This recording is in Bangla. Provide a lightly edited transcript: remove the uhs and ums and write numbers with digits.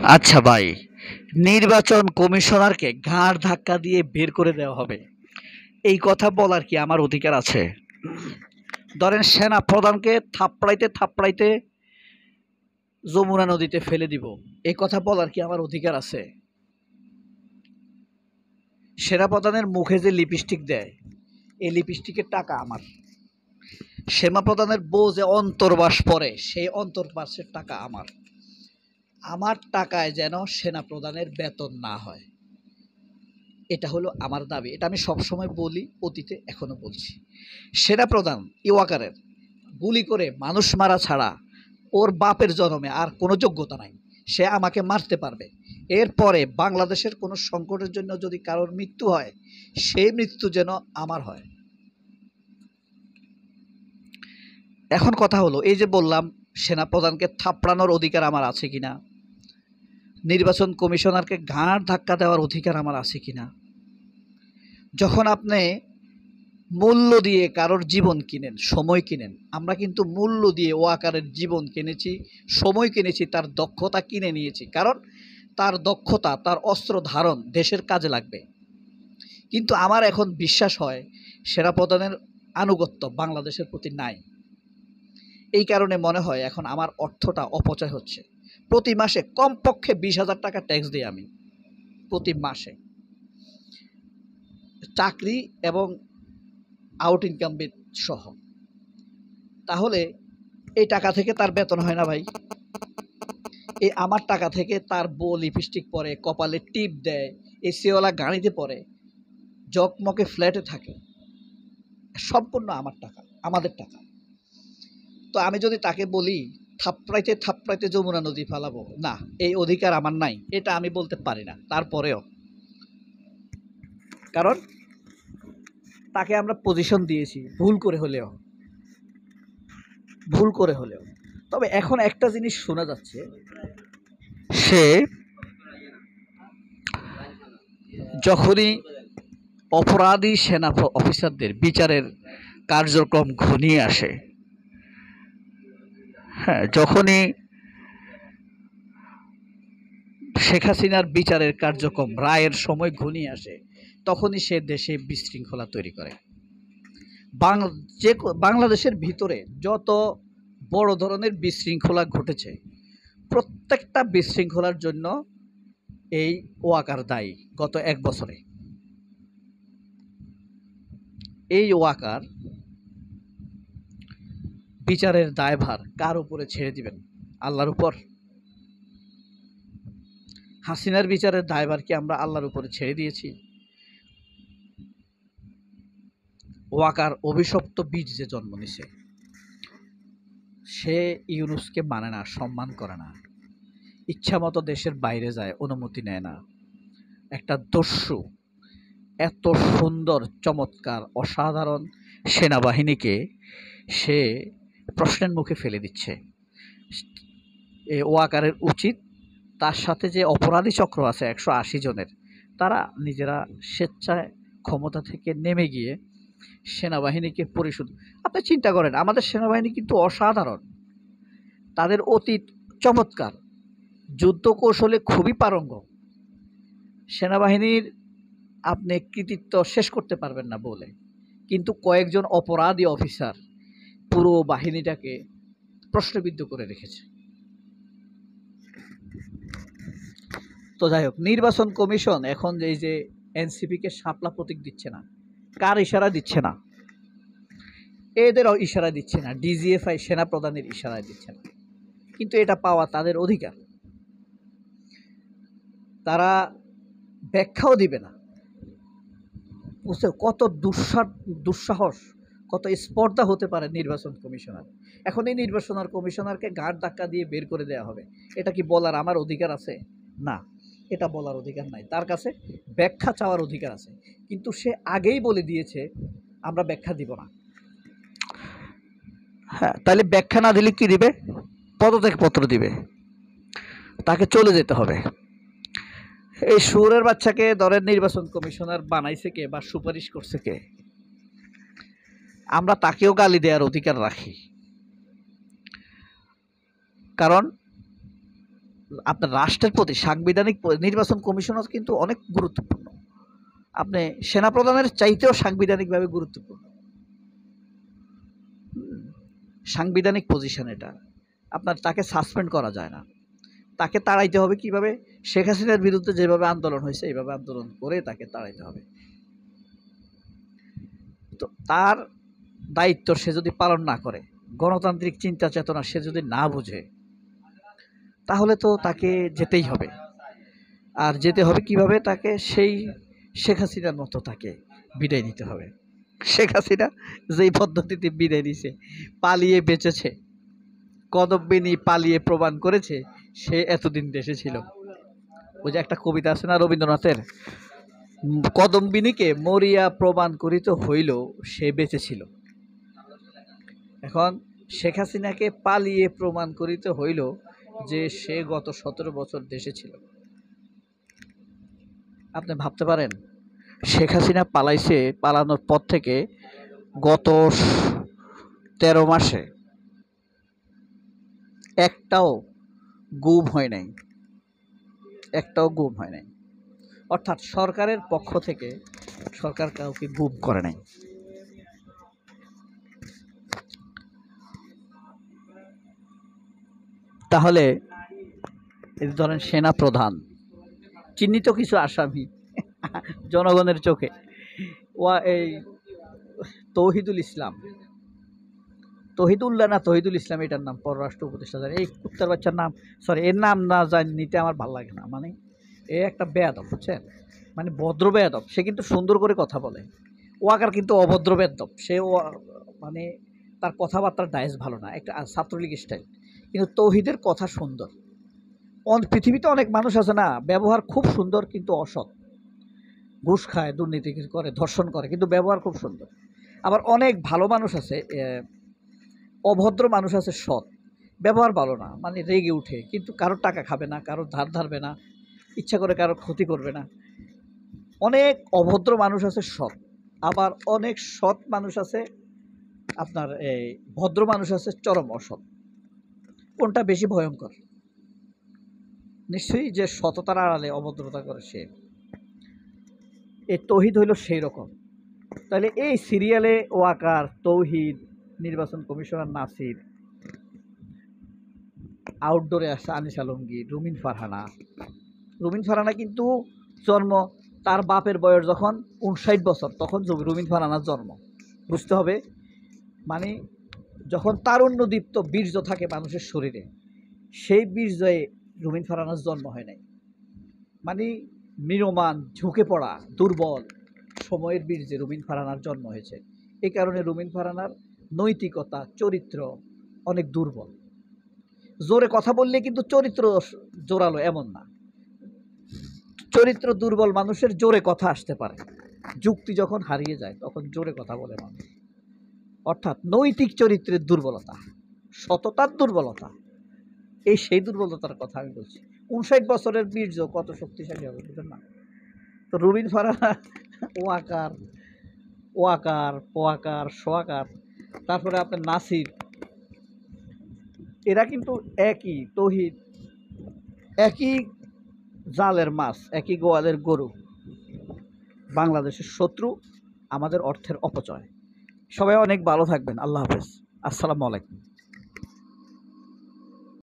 আচ্ছা ভাই, নির্বাচন কমিশনারকে ঘাড় ধাক্কা দিয়ে বের করে দেওয়া হবে, এই কথা বলার কি আমার অধিকার আছে? ধরেন সেনা প্রধানকে থাপড়াইতে থাপড়াইতে যমুনা নদীতে ফেলে দিব, এই কথা বলার কি আমার অধিকার আছে? সেনা প্রধানের মুখে যে লিপস্টিক দেয়, এই লিপস্টিকের টাকা আমার। সেনা প্রধানের বউ যে অন্তর্বাস পরে, সেই অন্তর্বাসের টাকা আমার। আমার টাকায় যেন সেনা প্রধানের বেতন না হয়, এটা হলো আমার দাবি। এটা আমি সবসময় বলি, অতীতে এখনো বলছি। সেনা প্রধান ইওয়াকারের গুলি করে মানুষ মারা ছাড়া ওর বাপের জন্মে আর কোনো যোগ্যতা নাই। সে আমাকে মারতে পারবে। এরপরে বাংলাদেশের কোনো সংকটের জন্য যদি কারোর মৃত্যু হয়, সেই মৃত্যু যেন আমার হয়। এখন কথা হলো, এই যে বললাম সেনা প্রধানকে থাপড়ানোর অধিকার আমার আছে কিনা, নির্বাচন কমিশনারকে ঘাড় ধাক্কা দেওয়ার অধিকার আমার আছে কিনা। যখন আপনি মূল্য দিয়ে কারোর জীবন কিনেন, সময় কিনেন, আমরা কিন্তু মূল্য দিয়ে ওয়াকারের জীবন কিনেছি, সময় কিনেছি, তার দক্ষতা কিনে নিয়েছি, কারণ তার দক্ষতা, তার অস্ত্র ধারণ দেশের কাজে লাগবে। কিন্তু আমার এখন বিশ্বাস হয় সেনাপ্রধানের আনুগত্য বাংলাদেশের প্রতি নাই। এই কারণে মনে হয় এখন আমার অর্থটা অপচয় হচ্ছে। প্রতি মাসে কমপক্ষে 20,000 টাকা ট্যাক্স দিই আমি, প্রতি মাসে, চাকরি এবং আউট ইনকাম সহ। তাহলে এই টাকা থেকে তার বেতন হয় না ভাই? এই আমার টাকা থেকে তার বউ লিপস্টিক পরে, কপালে টিপ দেয়, এসিওয়ালা গাড়িতে পরে, জকমকে ফ্ল্যাটে থাকে, সম্পূর্ণ আমার টাকা, আমাদের টাকা। তো আমি যদি তাকে বলি থাপড়াইতে থাপড়াইতে যমুনা নদী ফালাবো, না, এই অধিকার আমার নাই, এটা আমি বলতে পারি না। তারপরেও, কারণ তাকে আমরা পজিশন দিয়েছি, ভুল করে হলেও, ভুল করে হলেও। তবে এখন একটা জিনিস শোনা যাচ্ছে, সে যখনই অপরাধী সেনা অফিসারদের বিচারের কার্যক্রম ঘনিয়ে আসে, হ্যাঁ, যখনই শেখ হাসিনার বিচারের কার্যক্রম রায়ের সময় ঘনিয়ে আসে, তখনই সে দেশে বিশৃঙ্খলা তৈরি করে। বাংলাদেশের ভিতরে যত বড় ধরনের বিশৃঙ্খলা ঘটেছে, প্রত্যেকটা বিশৃঙ্খলার জন্য এই ওয়াকার দায়ী। গত 1 বছরে এই ওয়াকার বিচারের দায়ভার কার উপরে ছেড়ে দিবেন? আল্লাহর উপর। হাসিনার বিচারের দায়ভার কি আমরা আল্লাহর উপরে ছেড়ে দিয়েছি? ওয়াকার অভিশপ্ত বীজ যে জন্ম নিছে, সে ইউনুসকে মানে না, সম্মান করে না, ইচ্ছা মতো দেশের বাইরে যায়, অনুমতি নেয় না। একটা দস্যু এত সুন্দর, চমৎকার, অসাধারণ সেনাবাহিনীকে সে প্রশ্নের মুখে ফেলে দিচ্ছে। এ ওয়াকারের উচিত তার সাথে যে অপরাধী চক্র আছে 180 জনের, তারা নিজেরা স্বেচ্ছায় ক্ষমতা থেকে নেমে গিয়ে সেনাবাহিনীকে পরিশোধ। আপনি চিন্তা করেন, আমাদের সেনাবাহিনী কিন্তু অসাধারণ, তাদের অতীত চমৎকার, যুদ্ধ কৌশলে খুবই পারঙ্গম। সেনাবাহিনীর আপনি কৃতিত্ব শেষ করতে পারবেন না বলে, কিন্তু কয়েকজন অপরাধী অফিসার পুরো বাহিনীটাকে প্রশ্নবিদ্ধ করে রেখেছে। তো যাই হোক, নির্বাচন কমিশন এখন এই যে এনসিপিকে শাপলা প্রতীক দিচ্ছে না, কার ইশারা দিচ্ছে না? এদেরও ইশারা দিচ্ছে না, ডিজিএফআই সেনা প্রধানের ইশারা দিচ্ছে না, কিন্তু এটা পাওয়া তাদের অধিকার। তারা ব্যাখ্যাও দিবে না। বুঝতে কত দুঃসাহস, কত স্পর্ধা হতে পারে নির্বাচন কমিশনার। এখন এই নির্বাচন কমিশনারকে ঘাড় ধাক্কা দিয়ে বের করে দেওয়া হবে, এটা কি বলার আমার অধিকার আছে? না, এটা বলার অধিকার নাই। তার কাছে ব্যাখ্যা চাওয়ার অধিকার আছে, কিন্তু সে আগেই বলে দিয়েছে আমরা ব্যাখ্যা দিব না। হ্যাঁ, তাহলে ব্যাখ্যা না দিলে কি দিবে? পদত্যাগপত্র দিবে, তাকে চলে যেতে হবে। এই সুরের বাচ্চাকে ধরেন নির্বাচন কমিশনার বানাইছে কে বা সুপারিশ করছে কে? আমরা তাকেও গালি দেওয়ার অধিকার রাখি, কারণ আপনার রাষ্ট্রের প্রতি সাংবিধানিক নির্বাচন কমিশনও কিন্তু অনেক গুরুত্বপূর্ণ। আপনি সেনাপ্রধানের চাইতেও সাংবিধানিকভাবে গুরুত্বপূর্ণ। সাংবিধানিক পজিশন এটা। আপনার তাকে সাসপেন্ড করা যায় না। তাকে তাড়াইতে হবে কিভাবে? শেখ হাসিনার বিরুদ্ধে যেভাবে আন্দোলন হয়েছে এইভাবে আন্দোলন করে তাকে তাড়াইতে হবে। তো তার দায়িত্ব সে যদি পালন না করে, গণতান্ত্রিক চিন্তা চেতনা সে যদি না বুঝে, তাহলে তো তাকে যেতেই হবে। আর যেতে হবে কিভাবে? তাকে সেই শেখ হাসিনার মতো তাকে বিদায় নিতে হবে। শেখ হাসিনা যেই পদ্ধতিতে বিদায় নিছে, পালিয়ে বেঁচেছে, কদম্বিনী পালিয়ে প্রমাণ করেছে সে এতদিন দেশে ছিল। ওই যে একটা কবিতা আছে না রবীন্দ্রনাথের, কদম্বিনীকে মরিয়া প্রমাণ করিত হইল সে বেঁচে ছিল। এখন শেখ হাসিনাকে পালিয়ে প্রমাণ করিতে হইল যে সে গত 17 বছর দেশে ছিল। আপনি ভাবতে পারেন শেখ হাসিনা পালাইছে, পালানোর পর থেকে গত 13 মাসে একটাও গুম হয় নাই, একটাও গুম হয় নাই। অর্থাৎ সরকারের পক্ষ থেকে সরকার কাউকে গুম করে নাই। তাহলে এই ধরেন সেনা প্রধান চিহ্নিত কিছু আসামি জনগণের চোখে, এই তৌহিদুল ইসলাম, তহিদুল্লাহ না তহিদুল ইসলাম এটার নাম, পররাষ্ট্র উপদেষ্টা, এই কুত্তার বাচ্চার নাম, সরি এর নাম না জানি নিতে আমার ভালো লাগে না। মানে এ একটা বেয়াদব, বুঝছেন? মানে ভদ্র বেয়াদব, সে কিন্তু সুন্দর করে কথা বলে। ওয়াকার কিন্তু অভদ্র বেয়াদব, সে মানে তার কথাবার্তার ডায়েস ভালো না, একটা ছাত্রলীগ স্টাইল। কিন্তু তৌহিদের কথা সুন্দর। পৃথিবীতে অনেক মানুষ আছে না, ব্যবহার খুব সুন্দর কিন্তু অসৎ, ঘুষ খায়, দুর্নীতি করে, ধর্ষণ করে, কিন্তু ব্যবহার খুব সুন্দর। আবার অনেক ভালো মানুষ আছে, অভদ্র মানুষ আছে সৎ, ব্যবহার ভালো না, মানে রেগে উঠে কিন্তু কারোর টাকা খাবে না, কারোর ধার ধারবে না, ইচ্ছা করে কারোর ক্ষতি করবে না। অনেক অভদ্র মানুষ আছে সৎ, আবার অনেক সৎ মানুষ আছে, আপনার এই ভদ্র মানুষ আছে চরম অসৎ। কোনটা বেশি ভয়ঙ্কর? নিশ্চয়ই যে সততার আড়ালে অভদ্রতা করে সে। এই তৌহিদ হইল সেই রকম। তাহলে এই সিরিয়ালে ওয়াকার, তৌহিদ, নির্বাচন কমিশনার নাসির, আউটডোরে আছে আনিস আলমগীর, রুমিন ফারহানা। রুমিন ফারহানা কিন্তু জন্ম, তার বাপের বয়স যখন 59 বছর তখন রুমিন ফারহানার জন্ম। বুঝতে হবে, মানে যখন তারুণ্যদীপ্ত বীর্য থাকে মানুষের শরীরে, সেই বীর্যে রুমিন ফারহানার জন্ম হয় নাই। মানে নিরমান, ঝুঁকে পড়া, দুর্বল সময়ের বীর্যে রুমিন ফারহানার জন্ম হয়েছে। এই কারণে রুমিন ফারহানার নৈতিকতা, চরিত্র অনেক দুর্বল। জোরে কথা বললে কিন্তু চরিত্র জোরালো এমন না, চরিত্র দুর্বল মানুষের জোরে কথা আসতে পারে, যুক্তি যখন হারিয়ে যায় তখন জোরে কথা বলে মানুষ। অর্থাৎ নৈতিক চরিত্রের দুর্বলতা, সততার দুর্বলতা, এই সেই দুর্বলতার কথা আমি বলছি। 59 বছরের বীর্য কত শক্তিশালী হবে বুঝলেন না? তো রুমিন ফারহানা, ওয়াকার, ওয়াকার, পোয়াকার, সোয়াকার, তারপরে আপনার নাসির, এরা কিন্তু একই, তৌহিদ একই জালের মাছ, একই গোয়ালের গরু। বাংলাদেশের শত্রু, আমাদের অর্থের অপচয়। সবাই অনেক ভালো থাকবেন। আল্লাহ হাফেজ, আসসালামু আলাইকুম।